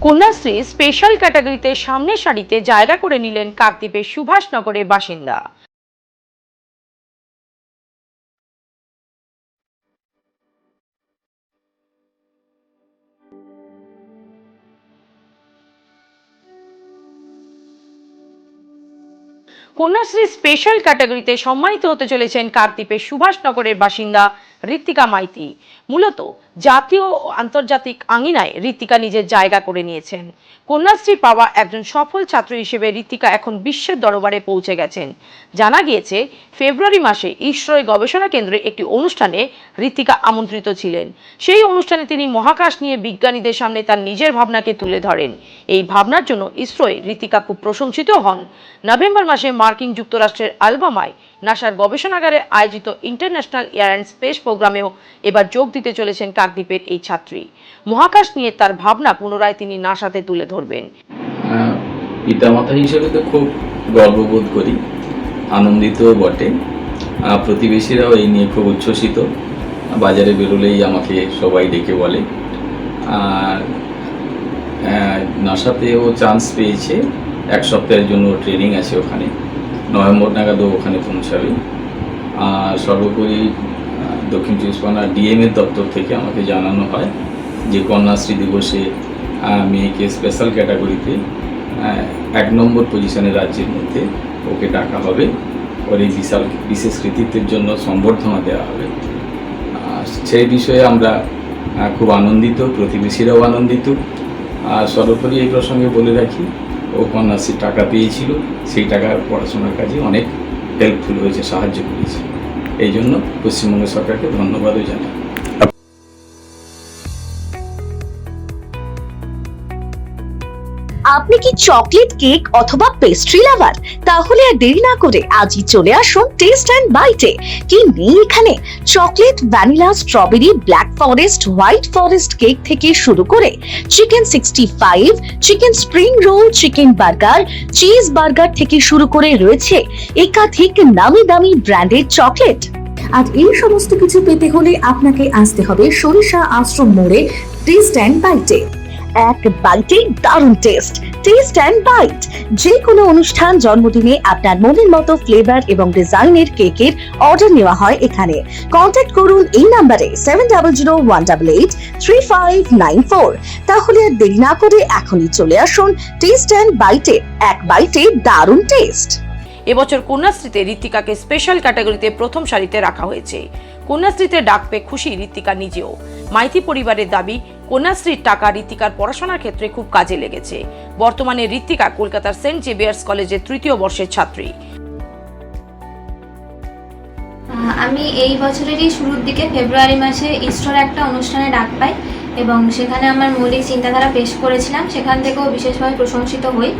Kanyashree special ক্যাটাগরিতে সামনের সারিতে জায়গা করে নিলেন কাকদ্বীপের সুভাষনগরের বাসিন্দা। কন্যাশ্রী স্পেশাল ক্যাটাগরিতে সম্মানিত হতে চলেছেন কাকদ্বীপের সুভাষনগরের বাসিন্দা ঋত্বিকা মাইতি। মূলত জাতীয় ও আন্তর্জাতিক আঙিনায় ঋত্বিকা নিজের জায়গা করে নিয়েছেন। কন্যাশ্রী পাওয়া একজন সফল ছাত্র হিসেবে ঋত্বিকা এখন বিশ্বের দরবারে পৌঁছে গেছেন। জানা গিয়েছে ফেব্রুয়ারি মাসে ইসরোর গবেষণা কেন্দ্রে একটি অনুষ্ঠানে ঋত্বিকা আমন্ত্রিত ছিলেন। সেই অনুষ্ঠানে তিনি মহাকাশ নিয়ে বিজ্ঞানীদের সামনে তার নিজের ভাবনাকে তুলে ধরেন। এই ভাবনার জন্য ইসরোয় ঋত্বিকা খুব প্রশংসিত হন। নভেম্বর মাসে মার্কিন যুক্তরাষ্ট্রের আলবামায় নাসার গবেষণাগারে আয়োজিত ইন্টারন্যাশনাল এয়ার অ্যান্ড স্পেস প্রোগ্রামেও এবার যোগ দিতে চলেছেন কাকদ্বীপের এই ছাত্রী। মহাকাশ নিয়ে তার ভাবনা পুনরায় তিনি নাসাতে তুলে ধরবেন। পিতামাতা হিসেবে তো খুব গর্ববোধ করি, আনন্দিত বটে। প্রতিবেশীরাও এই নিয়ে খুব উচ্ছ্বসিত। বাজারে বেরোলেই আমাকে সবাই ডেকে বলে। আর নাসাতেও চান্স পেয়েছে, এক সপ্তাহের জন্য ট্রেনিং আছে ওখানে, নভেম্বর নাগাদও ওখানে পৌঁছাবে। আর সর্বোপরি দক্ষিণ চব্বিশ পরগনা ডিএমএর দপ্তর থেকে আমাকে জানানো হয় যে কন্যাশ্রী দিবসে মেয়েকে স্পেশাল ক্যাটাগরিতে 1 নম্বর পজিশনে রাজ্যের মধ্যে ওকে ডাকা হবে। ওর এই বিশেষ কৃতিত্বের জন্য সম্বর্ধনা দেওয়া হবে। সেই বিষয়ে আমরা খুব আনন্দিত, প্রতিবেশীরাও আনন্দিত। আর সর্বোপরি এই প্রসঙ্গে বলে রাখি, ও কন্যাশ্রীর টাকা পেয়েছিল, সেই টাকার পড়াশোনার কাজে অনেক হেল্পফুল হয়েছে, সাহায্য করেছে। এই জন্য পশ্চিমবঙ্গ সরকারকে ধন্যবাদও জানাই। আপনি কি চকলেট কেক অথবা পেস্ট্রি লাভার? তাহলে আর দেরি না করে আজই চলে আসুন টেস্ট অ্যান্ড বাইটে। কি নেই এখানে? Chocolate, vanilla, strawberry, black forest, white forest cake থেকে শুরু করে chicken 65, chicken spring roll, chicken burger, cheese burger থেকে শুরু করে রয়েছে একাধিক নামি দামি ব্র্যান্ডের চকলেট। আর এই সমস্ত কিছু পেতে হলে আপনাকে আসতে হবে সরিষা আশ্রম মোড়ে টেস্ট অ্যান্ড বাইটে। এক বাইটে দারুণ টেস্ট। টেস্ট অ্যান্ড বাইট যে কোনো অনুষ্ঠান, জন্মদিনে আপনার মনের মতো ফ্লেভার এবং ডিজাইনের কেকের অর্ডার নেওয়া হয় এখানে। কন্ট্যাক্ট করুন এই নাম্বারে 7001883594। তাহলে আর দেরি না করে এখনই চলে আসুন টেস্ট অ্যান্ড বাইটে। এক বাইটে দারুণ টেস্ট। এবছর কন্যাশ্রীতে ঋত্বিকাকে স্পেশাল ক্যাটাগরিতে প্রথম সারিতে রাখা হয়েছে। কন্যাশ্রীতে ডাক পেয়ে খুশি ঋত্বিকা নিজেও। মাইতি পরিবারের দাবি, কন্যাশ্রীর টাকা ঋত্বিকার পড়াশোনার ক্ষেত্রে খুব কাজে লেগেছে। বর্তমানে ঋত্বিকা কলকাতার সেন্ট জেভিয়ার্স কলেজের 3য় বর্ষের ছাত্রী। আমি এই বছরেরই শুরুর দিকে ফেব্রুয়ারি মাসে ইসরোর একটা অনুষ্ঠানে ডাক পাই এবং সেখানে আমার মৌলিক চিন্তাধারা পেশ করেছিলাম। সেখান থেকেও বিশেষভাবে প্রশংসিত হই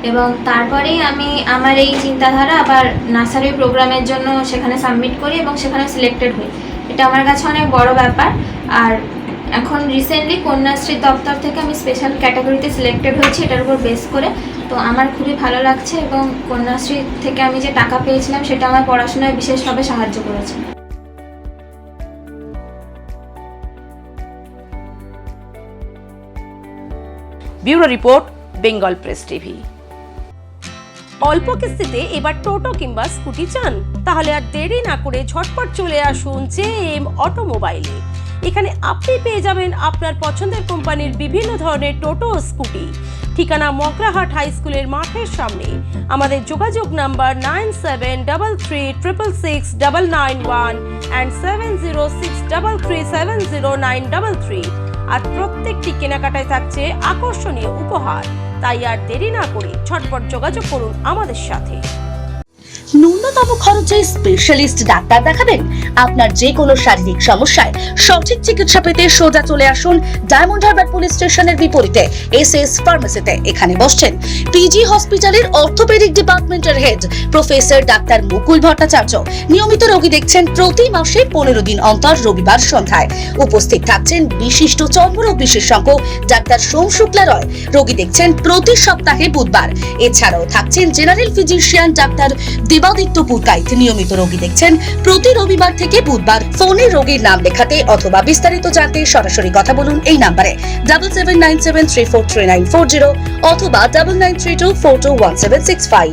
এবং তারপরেই আমি আমার এই চিন্তাধারা আবার নাসার প্রোগ্রামের জন্য সেখানে সাবমিট করি এবং সেখানে সিলেক্টেড হই। এটা আমার কাছে অনেক বড় ব্যাপার। আর এখন রিসেন্টলি কন্যাশ্রী দপ্তর থেকে আমি স্পেশাল ক্যাটাগরিতে সিলেক্টেড হয়েছি এটার উপর বেস করে। তো আমার খুবই ভালো লাগছে এবং কন্যাশ্রী থেকে আমি যে টাকা পেয়েছিলাম সেটা আমার পড়াশোনায় বিশেষভাবে সাহায্য করেছে। Bureau report, Bengal press TV. অল্প কিস্তিতে এবার টোটো কিংবা স্কুটি চান? তাহলে আর দেরি না করে ঝটপট চলে আসুন জেএম অটোমোবাইলে। এখানে আপনি পেয়ে যাবেন আপনার পছন্দের কোম্পানির বিভিন্ন ধরনের টোটো ও স্কুটি। ঠিকানা মগরাহাট হাই স্কুলের মাঠের সামনে। আমাদের যোগাযোগ নাম্বার 9733666991 and 7063370933। আর প্রত্যেকটি কেনাকাটায় থাকছে আকর্ষণীয় উপহার। তাই আর দেরি না করে ঝটপট যোগাযোগ করুন আমাদের সাথে। ন্যূনতম খরচে স্পেশালিস্ট ডাক্তার দেখাবেন? আপনার যে কোনো শারীরিক সমস্যায় সঠিক চিকিৎসা পেতে সোজা চলে আসুন ডায়মন্ড হারবার পুলিশ স্টেশনের বিপরীতে এসএস ফার্মেসিতে। এখানে বসছেন পিজি হসপিটালের অর্থোপেডিক ডিপার্টমেন্টের হেড প্রফেসর ডাক্তার মুকুল ভট্টাচার্য। নিয়মিত রোগী দেখছেন প্রতি মাসে 15 দিন অন্তর রবিবার সন্ধ্যায়। উপস্থিত থাকছেন বিশিষ্ট চর্মরোগ বিশেষজ্ঞ ডাক্তার সোম শুক্লা রয়। রোগী দেখছেন প্রতি সপ্তাহে বুধবার। এছাড়াও থাকছেন general physician doctor Debaditya Purkait নিয়মিত রোগী দেখছেন প্রতি রবিবার থেকে বুধবার। ফোনে রোগীর নাম লেখাতে অথবা বিস্তারিত জানতে সরাসরি কথা বলুন এই নাম্বারে 7797343940 অথবা 9932421765।